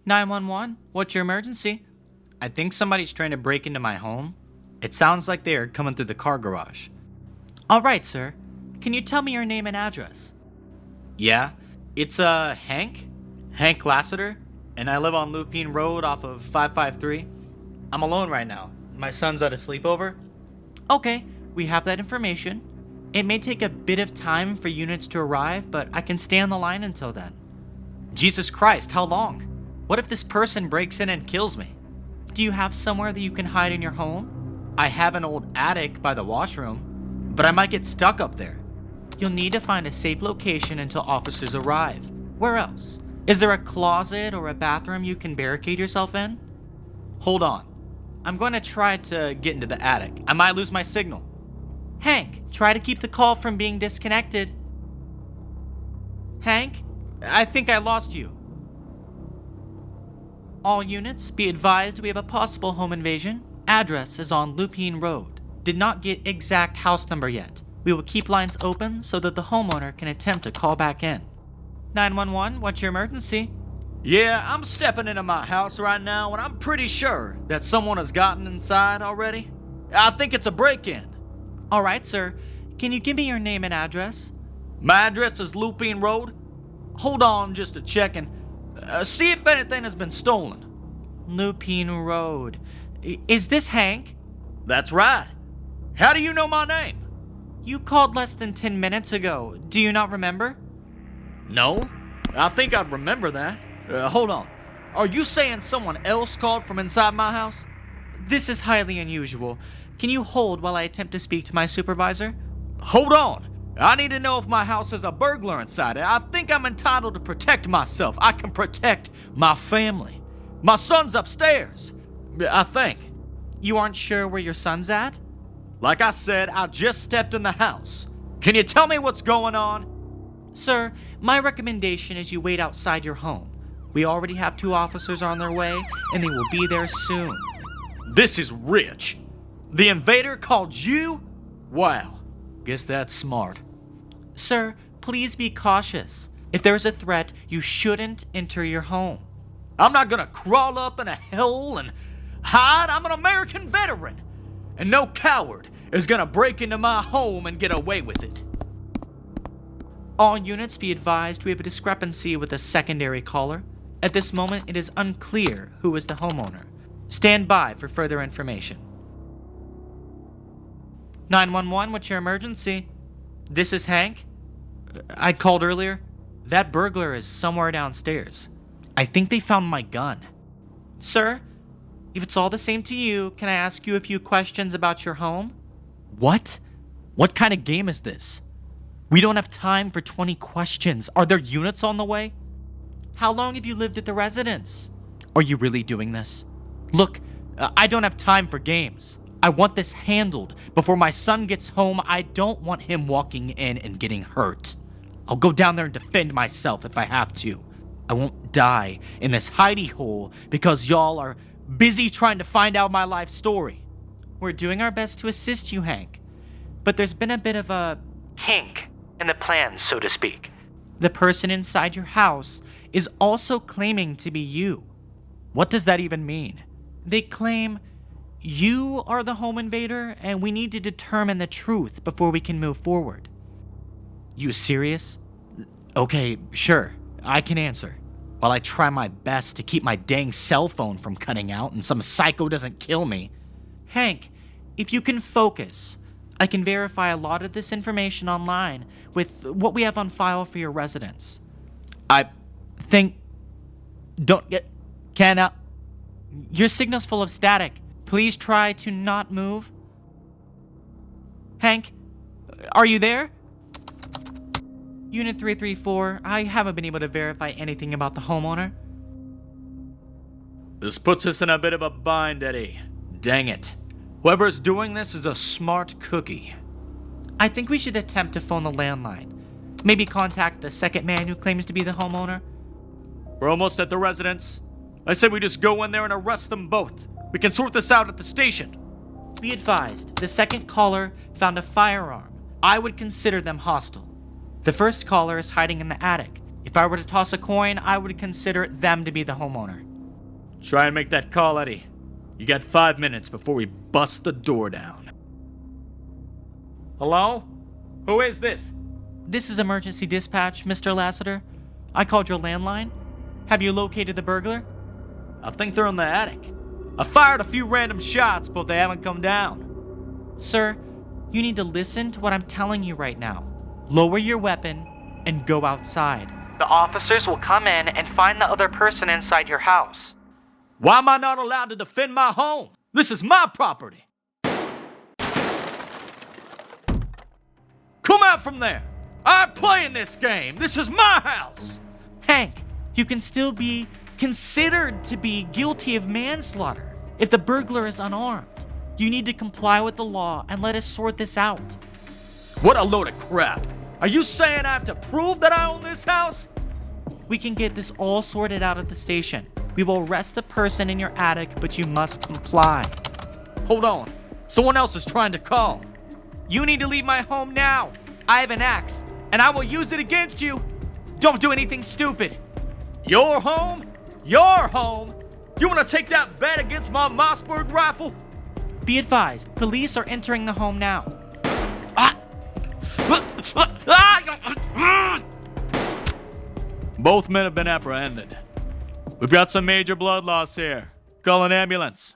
911, what's your emergency? I think somebody's trying to break into my home. It sounds like they are coming through the car garage. All right, sir. Can you tell me your name and address? Yeah, it's Hank Lassiter, and I live on Lupine Road off of 553. I'm alone right now. My son's at a sleepover. Okay, we have that information. It may take a bit of time for units to arrive, but I can stay on the line until then. Jesus Christ, how long? What if this person breaks in and kills me? Do you have somewhere that you can hide in your home? I have an old attic by the washroom, but I might get stuck up there. You'll need to find a safe location until officers arrive. Where else? Is there a closet or a bathroom you can barricade yourself in? Hold on. I'm going to try to get into the attic. I might lose my signal. Hank, try to keep the call from being disconnected. Hank, I think I lost you. All units, be advised we have a possible home invasion. Address is on Lupine Road. Did not get exact house number yet. We will keep lines open so that the homeowner can attempt to call back in. 911, what's your emergency? Yeah, I'm stepping into my house right now and I'm pretty sure that someone has gotten inside already. I think it's a break-in. All right, sir. Can you give me your name and address? My address is Lupine Road. Hold on just a check and see if anything has been stolen. Lupine Road. Is this Hank? That's right. How do you know my name? You called less than 10 minutes ago. Do you not remember? No. I think I'd remember that. Hold on. Are you saying someone else called from inside my house? This is highly unusual. Can you hold while I attempt to speak to my supervisor? Hold on. I need to know if my house has a burglar inside it. I think I'm entitled to protect myself. I can protect my family. My son's upstairs. I think. You aren't sure where your son's at? Like I said, I just stepped in the house. Can you tell me what's going on? Sir, my recommendation is you wait outside your home. We already have 2 officers on their way, and they will be there soon. This is rich. The invader called you? Wow. Guess that's smart. Sir, please be cautious. If there's a threat, you shouldn't enter your home. I'm not gonna crawl up in a hole and hide. I'm an American veteran. And no coward is gonna break into my home and get away with it. All units be advised we have a discrepancy with a secondary caller. At this moment, it is unclear who is the homeowner. Stand by for further information. 911, what's your emergency? This is Hank. I called earlier. That burglar is somewhere downstairs. I think they found my gun. Sir, if it's all the same to you, can I ask you a few questions about your home? What? What kind of game is this? We don't have time for 20 questions. Are there units on the way? How long have you lived at the residence? Are you really doing this? Look, I don't have time for games. I want this handled before my son gets home. I don't want him walking in and getting hurt. I'll go down there and defend myself if I have to. I won't die in this hidey hole because y'all are busy trying to find out my life story. We're doing our best to assist you, Hank. But there's been a bit of a kink in the plans, so to speak. The person inside your house is also claiming to be you. What does that even mean? They claim you are the home invader, and we need to determine the truth before we can move forward. You serious? Okay, sure, I can answer. While I try my best to keep my dang cell phone from cutting out and some psycho doesn't kill me. Hank, if you can focus, I can verify a lot of this information online with what we have on file for your residence. I think... Your signal's full of static. Please try to not move. Hank, are you there? Unit 334, I haven't been able to verify anything about the homeowner. This puts us in a bit of a bind, Eddie. Dang it. Whoever's doing this is a smart cookie. I think we should attempt to phone the landline. Maybe contact the second man who claims to be the homeowner. We're almost at the residence. I said we just go in there and arrest them both. We can sort this out at the station. Be advised, the second caller found a firearm. I would consider them hostile. The first caller is hiding in the attic. If I were to toss a coin, I would consider them to be the homeowner. Try and make that call, Eddie. You got 5 minutes before we bust the door down. Hello? Who is this? This is emergency dispatch, Mr. Lassiter. I called your landline. Have you located the burglar? I think they're in the attic. I fired a few random shots, but they haven't come down. Sir, you need to listen to what I'm telling you right now. Lower your weapon and go outside. The officers will come in and find the other person inside your house. Why am I not allowed to defend my home? This is my property. Come out from there. I'm playing this game. This is my house. Hank, you can still be considered to be guilty of manslaughter if the burglar is unarmed. You need to comply with the law and let us sort this out. What a load of crap. Are you saying I have to prove that I own this house? We can get this all sorted out at the station. We will arrest the person in your attic, but you must comply. Hold on. Someone else is trying to call. You need to leave my home now. I have an axe, and I will use it against you. Don't do anything stupid. Your home? Your home? You want to take that bet against my Mossberg rifle? Be advised, police are entering the home now. Both men have been apprehended. We've got some major blood loss here. Call an ambulance.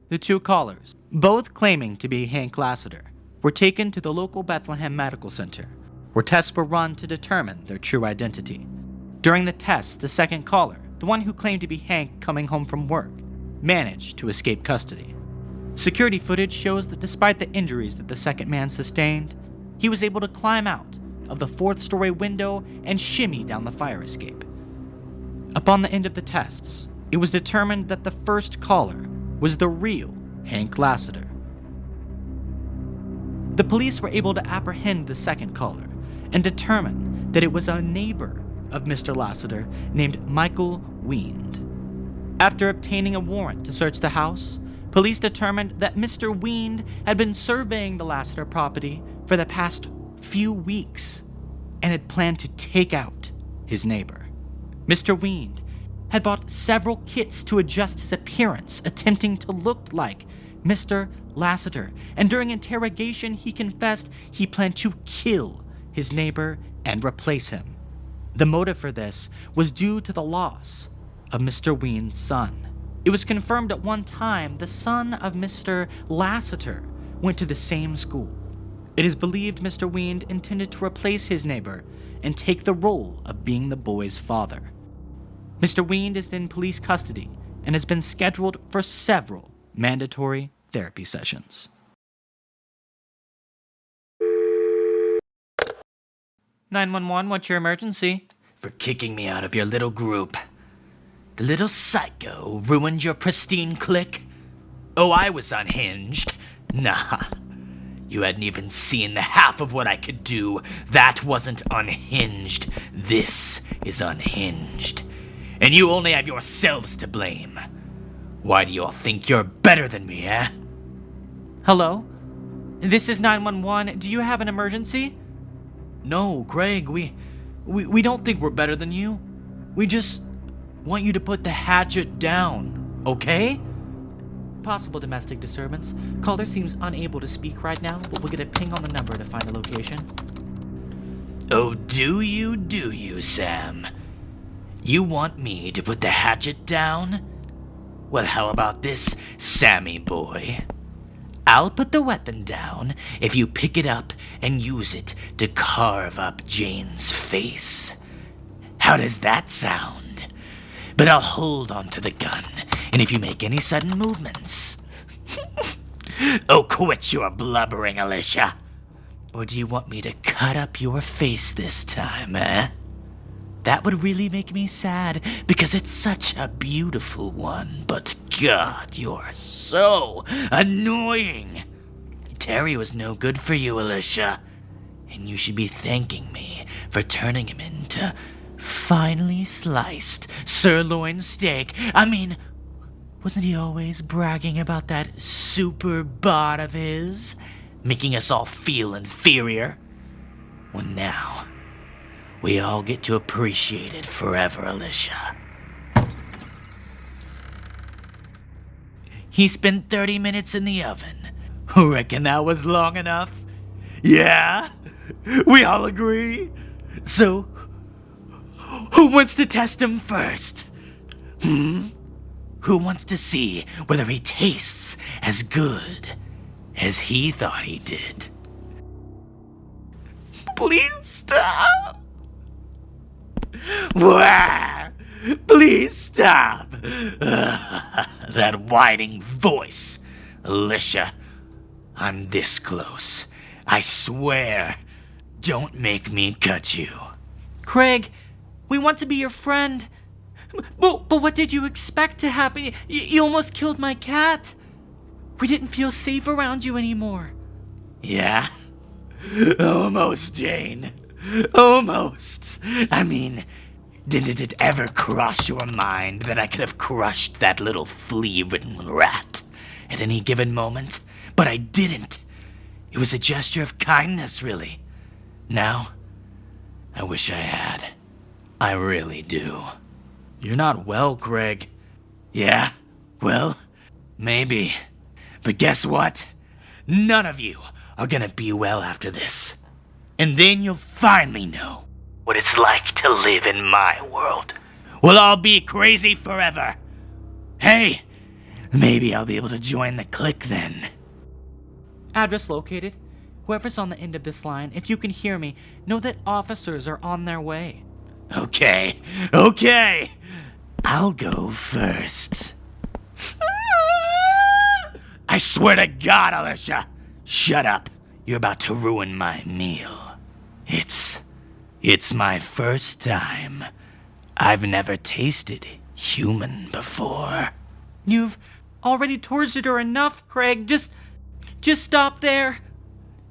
The two callers, both claiming to be Hank Lassiter, were taken to the local Bethlehem Medical Center, where tests were run to determine their true identity. During the tests, the second caller, the one who claimed to be Hank coming home from work, managed to escape custody. Security footage shows that despite the injuries that the second man sustained, he was able to climb out of the fourth-story window and shimmy down the fire escape. Upon the end of the tests, it was determined that the first caller was the real Hank Lassiter. The police were able to apprehend the second caller and determine that it was a neighbor of Mr. Lassiter named Michael Wiend. After obtaining a warrant to search the house, police determined that Mr. Wiend had been surveying the Lassiter property for the past few weeks and had planned to take out his neighbor. Mr. Wiend had bought several kits to adjust his appearance, attempting to look like Mr. Lassiter, and during interrogation he confessed he planned to kill his neighbor and replace him. The motive for this was due to the loss of Mr. Wiend's son. It was confirmed at one time the son of Mr. Lassiter went to the same school. It is believed Mr. Wiend intended to replace his neighbor and take the role of being the boy's father. Mr. Wiend is in police custody and has been scheduled for several mandatory therapy sessions. 911, what's your emergency? For kicking me out of your little group. The little psycho ruined your pristine clique? Oh, I was unhinged? Nah. You hadn't even seen the half of what I could do. That wasn't unhinged. This is unhinged. And you only have yourselves to blame. Why do you all think you're better than me, eh? Hello? This is 911. Do you have an emergency? No, Greg, we don't think we're better than you. We just want you to put the hatchet down, okay? Possible domestic disturbance. Caller seems unable to speak right now, but we'll get a ping on the number to find a location. Oh, do you, Sam? You want me to put the hatchet down? Well, how about this, Sammy boy? I'll put the weapon down if you pick it up and use it to carve up Jane's face. How does that sound? But I'll hold on to the gun, and if you make any sudden movements... Oh, quit your blubbering, Alicia. Or do you want me to cut up your face this time, eh? That would really make me sad, because it's such a beautiful one, but God, you're so annoying. Terry was no good for you, Alicia, and you should be thanking me for turning him into finely sliced sirloin steak. I mean, wasn't he always bragging about that super bod of his, making us all feel inferior? Well, now... we all get to appreciate it forever, Alicia. He spent 30 minutes in the oven. Reckon that was long enough? Yeah? We all agree? So, who wants to test him first? Who wants to see whether he tastes as good as he thought he did? Please stop! Wah! Please stop! That whining voice. Alicia, I'm this close. I swear. Don't make me cut you. Craig, we want to be your friend. But what did you expect to happen? You almost killed my cat. We didn't feel safe around you anymore. Yeah? Almost, Jane. Almost. I mean, didn't it ever cross your mind that I could have crushed that little flea-ridden rat at any given moment? But I didn't. It was a gesture of kindness, really. Now, I wish I had. I really do. You're not well, Craig. Yeah? Well, maybe. But guess what? None of you are gonna be well after this. And then you'll finally know what it's like to live in my world. We'll all be crazy forever. Hey, maybe I'll be able to join the clique then. Address located. Whoever's on the end of this line, if you can hear me, know that officers are on their way. Okay. I'll go first. I swear to God, Alicia. Shut up. You're about to ruin my meal. It's my first time. I've never tasted human before. You've already tortured her enough, Craig. Just stop there.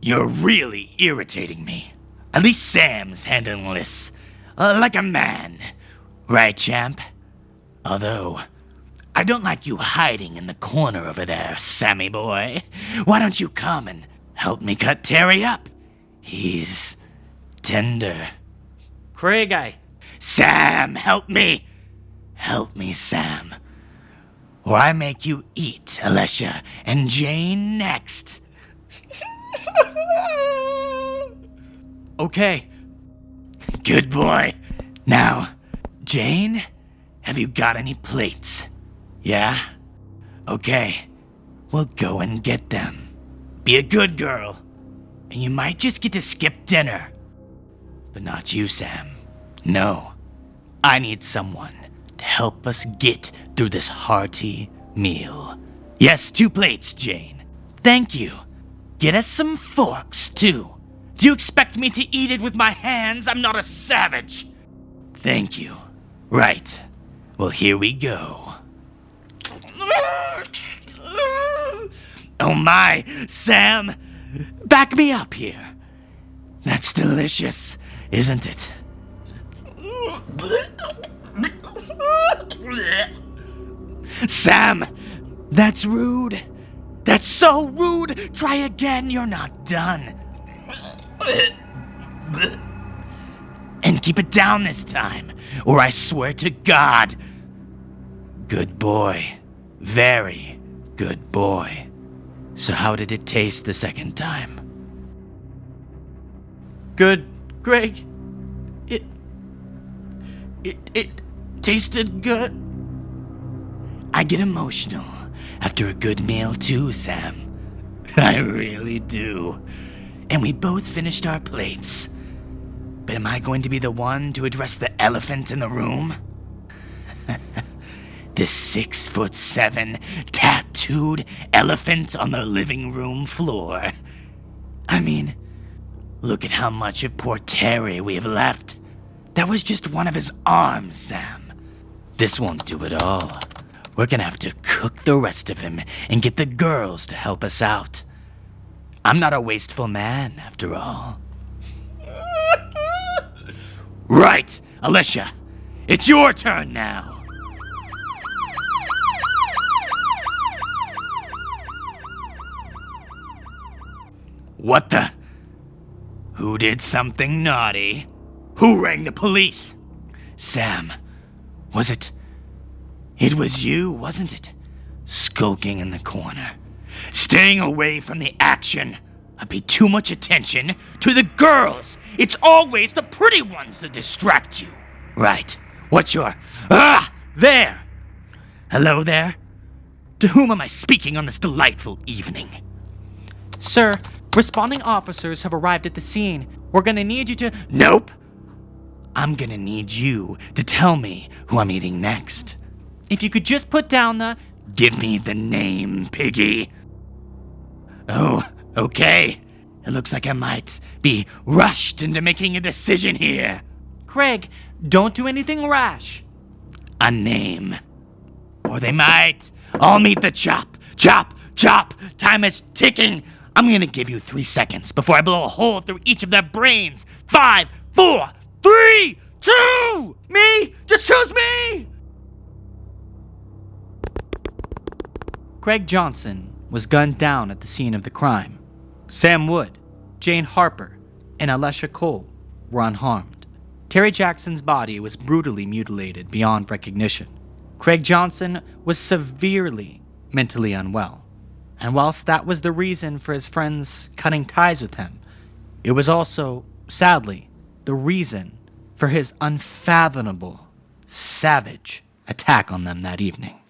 You're really irritating me. At least Sam's handling this like a man. Right, champ? Although, I don't like you hiding in the corner over there, Sammy boy. Why don't you come and help me cut Terry up? He's tender. Craig, Sam, help me! Help me, Sam. Or I make you eat Alicia and Jane next. Okay. Good boy. Now, Jane, have you got any plates? Yeah? Okay. We'll go and get them. Be a good girl. And you might just get to skip dinner. But not you, Sam. No. I need someone to help us get through this hearty meal. Yes, 2 plates, Jane. Thank you. Get us some forks, too. Do you expect me to eat it with my hands? I'm not a savage. Thank you. Right. Well, here we go. Oh my, Sam! Back me up here. That's delicious, isn't it? Sam! That's rude. That's so rude! Try again, you're not done. And keep it down this time, or I swear to God. Good boy. Very good boy. So how did it taste the second time? good, Greg. It tasted good. I get emotional after a good meal too, Sam. I really do. And we both finished our plates. But am I going to be the one to address the elephant in the room? The 6'7" tattooed elephant on the living room floor. I mean, look at how much of poor Terry we have left. That was just one of his arms, Sam. This won't do it all. We're gonna have to cook the rest of him and get the girls to help us out. I'm not a wasteful man, after all. Right, Alicia. It's your turn now. What the? Who did something naughty? Who rang the police? Sam, was it? It was you, wasn't it? skulking in the corner, staying away from the action. I pay too much attention to the girls. It's always the pretty ones that distract you. Right. What's your... there! Hello there? To whom am I speaking on this delightful evening? Sir, responding officers have arrived at the scene. We're gonna need you to... Nope! I'm gonna need you to tell me who I'm eating next. If you could just put down the... Give me the name, piggy. Oh, okay. It looks like I might be rushed into making a decision here. Craig, don't do anything rash. A name. Or they might all meet the chop. Chop, chop. Time is ticking. I'm gonna give you 3 seconds before I blow a hole through each of their brains. 5, 4, 3, 2! Me? Just choose me! Craig Johnson was gunned down at the scene of the crime. Sam Wood, Jane Harper, and Alesha Cole were unharmed. Terry Jackson's body was brutally mutilated beyond recognition. Craig Johnson was severely mentally unwell, and whilst that was the reason for his friends cutting ties with him, it was also, sadly, the reason for his unfathomable, savage attack on them that evening.